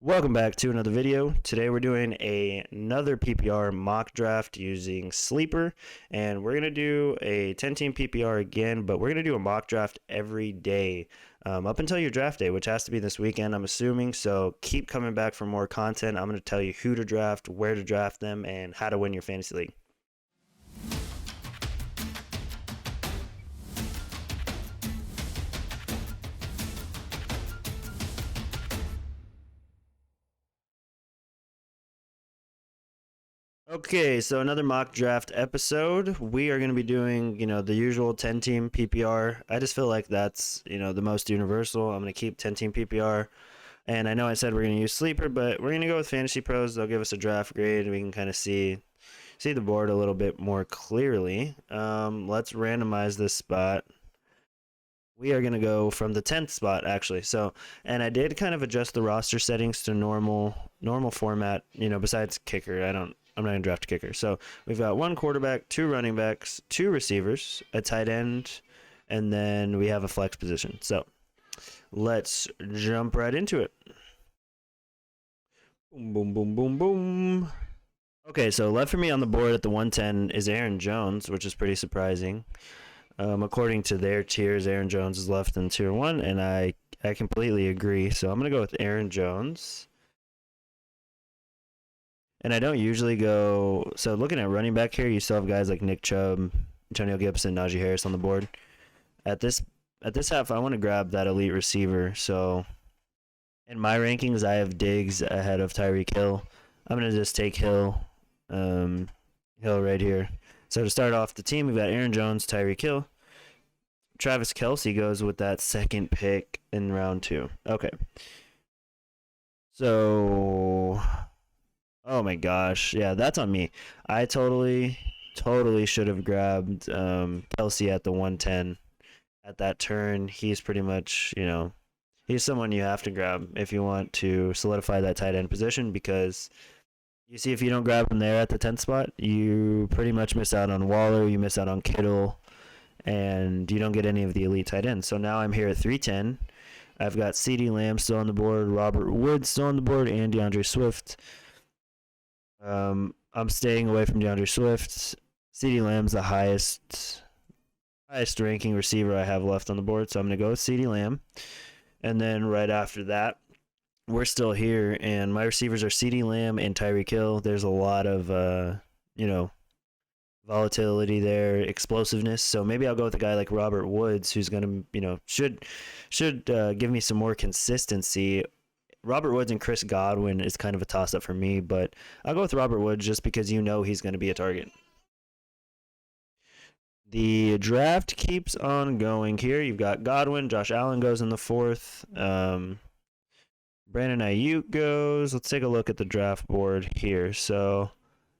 Welcome back to another video. Today we're doing another PPR mock draft using Sleeper, and we're going to do a 10-team PPR again, but we're going to do a mock draft every day up until your draft day, which has to be this weekend, I'm assuming. So keep coming back for more content. I'm going to tell you who to draft, where to draft them, and how to win your fantasy league. Okay, so another mock draft episode. We are going to be doing, the usual 10-team PPR. I just feel like that's, the most universal. I'm going to keep 10-team PPR. And I know I said we're going to use Sleeper, but we're going to go with Fantasy Pros. They'll give us a draft grade. We can kind of see the board a little bit more clearly. Let's randomize this spot. We are going to go from the 10th spot, actually. So, and I did kind of adjust the roster settings to normal format, besides kicker. I'm not going to draft a kicker. So we've got one quarterback, two running backs, two receivers, a tight end, and then we have a flex position. So let's jump right into it. Boom, boom, boom, boom, boom. Okay, so left for me on the board at the 110 is Aaron Jones, which is pretty surprising. According to their tiers, Aaron Jones is left in tier 1, and I completely agree. So I'm going to go with Aaron Jones. And I don't usually go. So looking at running back here, you still have guys like Nick Chubb, Antonio Gibson, Najee Harris on the board. At this half, I want to grab that elite receiver. So in my rankings, I have Diggs ahead of Tyreek Hill. I'm gonna just take Hill right here. So to start off the team, we've got Aaron Jones, Tyreek Hill. Travis Kelce goes with that second pick in round 2. Okay. So. Oh my gosh, yeah, that's on me. I totally should have grabbed Kelce at the 110 at that turn. He's pretty much, he's someone you have to grab if you want to solidify that tight end position, because you see, if you don't grab him there at the 10th spot, you pretty much miss out on Waller, you miss out on Kittle, and you don't get any of the elite tight ends. So now I'm here at 310. I've got CeeDee Lamb still on the board, Robert Woods still on the board, and DeAndre Swift. I'm staying away from DeAndre Swift. CeeDee Lamb's the highest ranking receiver I have left on the board, so I'm going to go with CeeDee Lamb. And then right after that, we're still here, and my receivers are CeeDee Lamb and Tyreek Hill. There's a lot of, volatility there, explosiveness. So maybe I'll go with a guy like Robert Woods, who's going to, should give me some more consistency. Robert Woods and Chris Godwin is kind of a toss-up for me, but I'll go with Robert Woods just because he's going to be a target. The draft keeps on going here. You've got Godwin. Josh Allen goes in the 4th. Brandon Ayuk goes. Let's take a look at the draft board here. So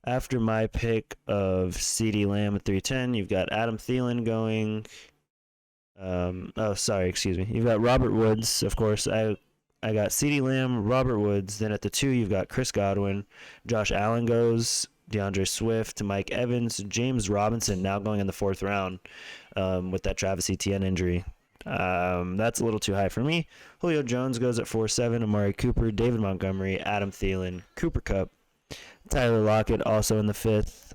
after my pick of CeeDee Lamb at 310, you've got Adam Thielen going. You've got Robert Woods, of course. I got CeeDee Lamb, Robert Woods. Then at the 2, you've got Chris Godwin. Josh Allen goes. DeAndre Swift, Mike Evans, James Robinson now going in the 4th round with that Travis Etienne injury. That's a little too high for me. Julio Jones goes at 4-7. Amari Cooper, David Montgomery, Adam Thielen, Cooper Kupp, Tyler Lockett also in the 5th.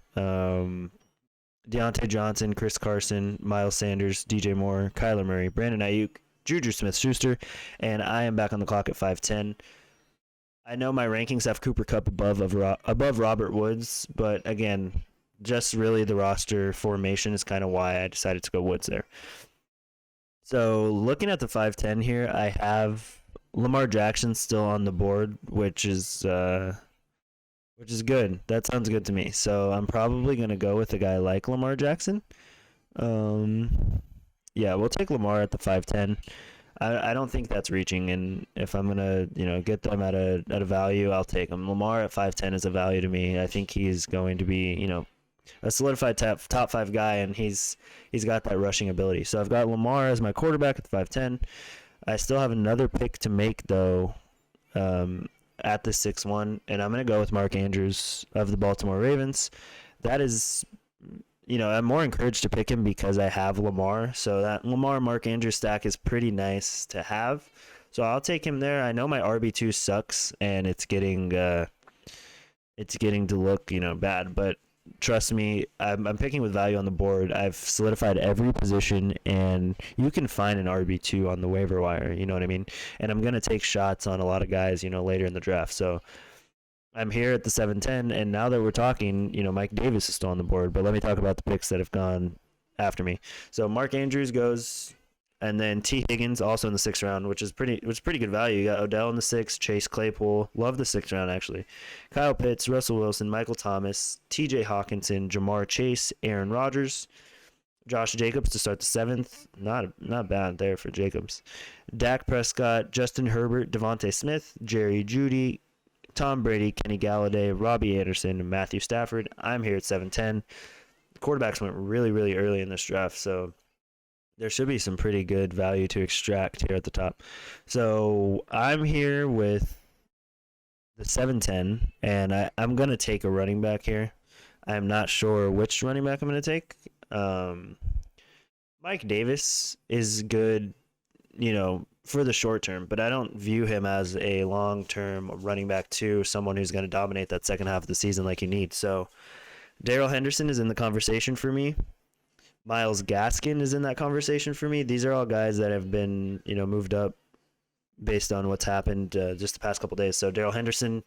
Deontay Johnson, Chris Carson, Miles Sanders, DJ Moore, Kyler Murray, Brandon Ayuk, Juju Smith-Schuster, and I am back on the clock at 5'10". I know my rankings have Cooper Kupp above Robert Woods, but again, just really the roster formation is kind of why I decided to go Woods there. So looking at the 5'10 here, I have Lamar Jackson still on the board, which is good. That sounds good to me. So I'm probably going to go with a guy like Lamar Jackson. Yeah, we'll take Lamar at the 5'10". I don't think that's reaching, and if I'm gonna get them at a value, I'll take them. Lamar at 5'10" is a value to me. I think he's going to be a solidified top 5 guy, and he's got that rushing ability. So I've got Lamar as my quarterback at the 5'10". I still have another pick to make though at the 6'1", and I'm gonna go with Mark Andrews of the Baltimore Ravens. That is. I'm more encouraged to pick him because I have Lamar. So that Lamar-Mark Andrews stack is pretty nice to have. So I'll take him there. I know my RB2 sucks and it's getting to look, bad, but trust me, I'm picking with value on the board. I've solidified every position, and you can find an RB2 on the waiver wire, you know what I mean? And I'm going to take shots on a lot of guys, later in the draft. So I'm here at the 7-10, and now that we're talking, Mike Davis is still on the board, but let me talk about the picks that have gone after me. So Mark Andrews goes, and then T. Higgins also in the 6th round, which is pretty good value. You got Odell in the 6th, Chase Claypool, love the 6th round actually. Kyle Pitts, Russell Wilson, Michael Thomas, T.J. Hawkinson, Jamar Chase, Aaron Rodgers, Josh Jacobs to start the 7th. Not bad there for Jacobs. Dak Prescott, Justin Herbert, Devontae Smith, Jerry Jeudy, Tom Brady, Kenny Galladay, Robbie Anderson, and Matthew Stafford. I'm here at 7-10. Quarterbacks went really, really early in this draft, so there should be some pretty good value to extract here at the top. So I'm here with the 7-10, and I'm going to take a running back here. I'm not sure which running back I'm going to take. Mike Davis is good, for the short term, but I don't view him as a long-term running back to someone who's going to dominate that second half of the season like you need. So Darrell Henderson is in the conversation for me. Myles Gaskin is in that conversation for me. These are all guys that have been, moved up based on what's happened just the past couple days. So Darrell Henderson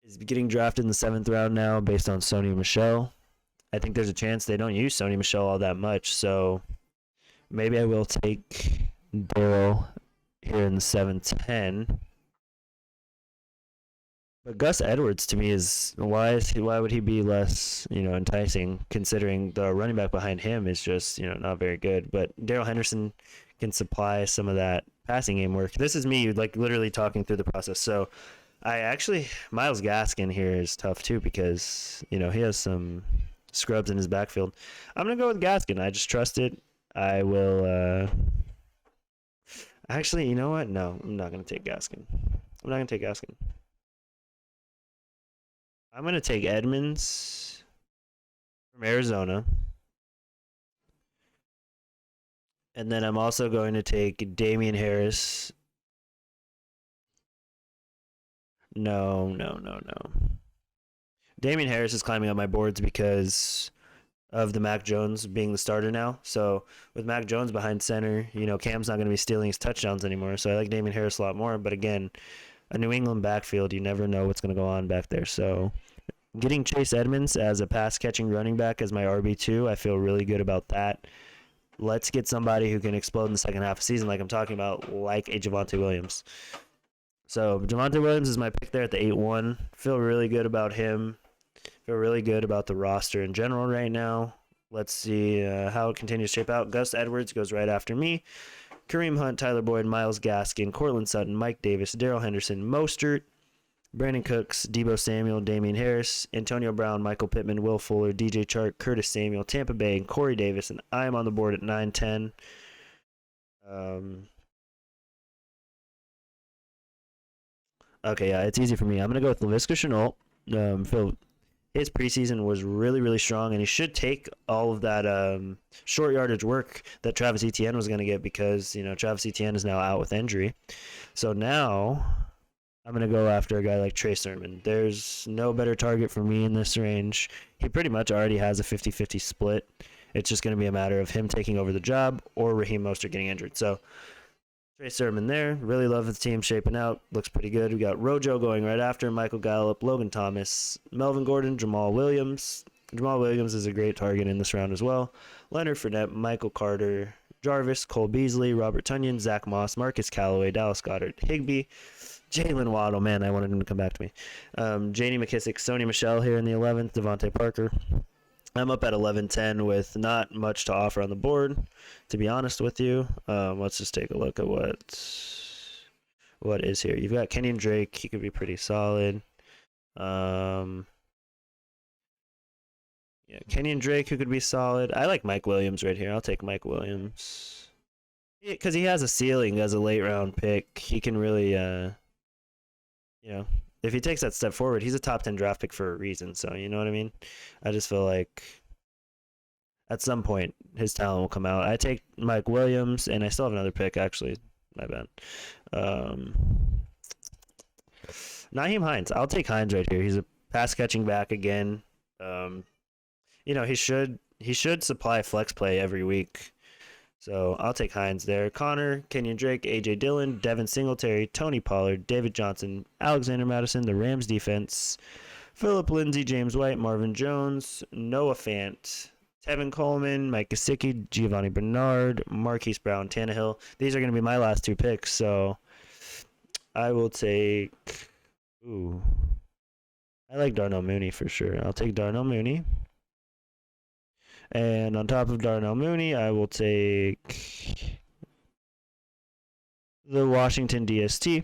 is getting drafted in the 7th round now based on Sony Michel. I think there's a chance they don't use Sony Michel all that much, so maybe I will take Darrell here in the 7-10. But Gus Edwards to me is why would he be less enticing considering the running back behind him is just not very good. But Darrell Henderson can supply some of that passing game work. This is me like literally talking through the process. So Myles Gaskin here is tough too because he has some scrubs in his backfield. I'm gonna go with Gaskin. I just trust it. I will. Actually, you know what? No, I'm not gonna take Gaskin. I'm going to take Edmonds from Arizona. And then I'm also going to take Damian Harris. No. Damian Harris is climbing up my boards because of the Mac Jones being the starter now. So with Mac Jones behind center, Cam's not going to be stealing his touchdowns anymore. So I like Damian Harris a lot more. But again, a New England backfield, you never know what's going to go on back there. So getting Chase Edmonds as a pass-catching running back as my RB2, I feel really good about that. Let's get somebody who can explode in the second half of the season like I'm talking about, like a Javonte Williams. So Javonte Williams is my pick there at the 8-1. Feel really good about him. Feel really good about the roster in general right now. Let's see how it continues to shape out. Gus Edwards goes right after me. Kareem Hunt, Tyler Boyd, Myles Gaskin, Cortland Sutton, Mike Davis, Darrell Henderson, Mostert, Brandon Cooks, Deebo Samuel, Damian Harris, Antonio Brown, Michael Pittman, Will Fuller, DJ Chark, Curtis Samuel, Tampa Bay, and Corey Davis, and I'm on the board at 9-10. Okay, yeah, it's easy for me. I'm going to go with Laviska Shenault. Phil, his preseason was really, really strong, and he should take all of that short yardage work that Travis Etienne was going to get because, Travis Etienne is now out with injury. So now I'm going to go after a guy like Trey Sermon. There's no better target for me in this range. He pretty much already has a 50-50 split. It's just going to be a matter of him taking over the job or Raheem Mostert getting injured. So Trey Sermon there. Really love the team shaping out. Looks pretty good. We got Rojo going right after, Michael Gallup, Logan Thomas, Melvin Gordon, Jamal Williams. Jamal Williams is a great target in this round as well. Leonard Fournette, Michael Carter, Jarvis, Cole Beasley, Robert Tonyan, Zach Moss, Marcus Callaway, Dallas Goedert, Higbee, Jalen Waddle. Man, I wanted him to come back to me. J.D. McKissick, Sony Michel here in the 11th, Devontae Parker. I'm up at 11-10 with not much to offer on the board, to be honest with you. Let's just take a look at what is here. You've got Kenyon Drake. He could be pretty solid. Yeah, Kenyon Drake, who could be solid. I like Mike Williams right here. I'll take Mike Williams. Because he has a ceiling as a late-round pick. He can really, if he takes that step forward, he's a top 10 draft pick for a reason. So, you know what I mean? I just feel like at some point his talent will come out. I take Mike Williams, and I still have another pick, actually. My bad. Um, Naheem Hines. I'll take Hines right here. He's a pass catching back again. Um, he should supply flex play every week. So I'll take Hines there. Connor, Kenyon Drake, AJ Dillon, Devin Singletary, Tony Pollard, David Johnson, Alexander Madison, the Rams defense, Philip Lindsay, James White, Marvin Jones, Noah Fant, Tevin Coleman, Mike Gesicki, Giovanni Bernard, Marquise Brown, Tannehill. These are going to be my last 2 picks, so I will take. Ooh, I like Darnell Mooney for sure. I'll take Darnell Mooney. And on top of Darnell Mooney, I will take the Washington DST.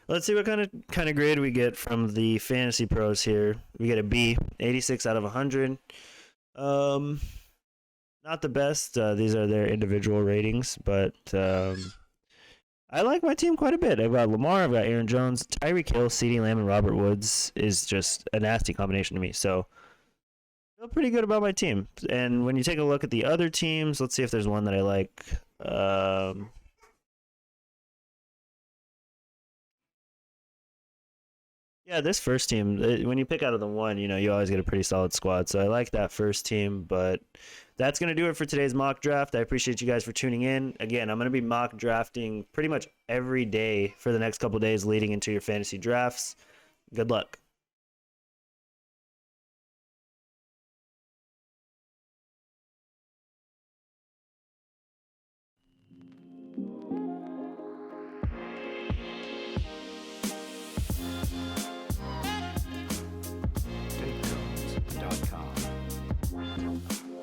Let's see what kind of grade we get from the fantasy pros here. We get a B, 86 out of 100. Not the best. These are their individual ratings, but I like my team quite a bit. I've got Lamar, I've got Aaron Jones, Tyreek Hill, CeeDee Lamb, and Robert Woods is just a nasty combination to me. So I feel pretty good about my team. And when you take a look at the other teams, let's see if there's one that I like. Yeah, this first team, when you pick out of the one, you always get a pretty solid squad. So I like that first team, but that's going to do it for today's mock draft. I appreciate you guys for tuning in. Again, I'm going to be mock drafting pretty much every day for the next couple days leading into your fantasy drafts. Good luck.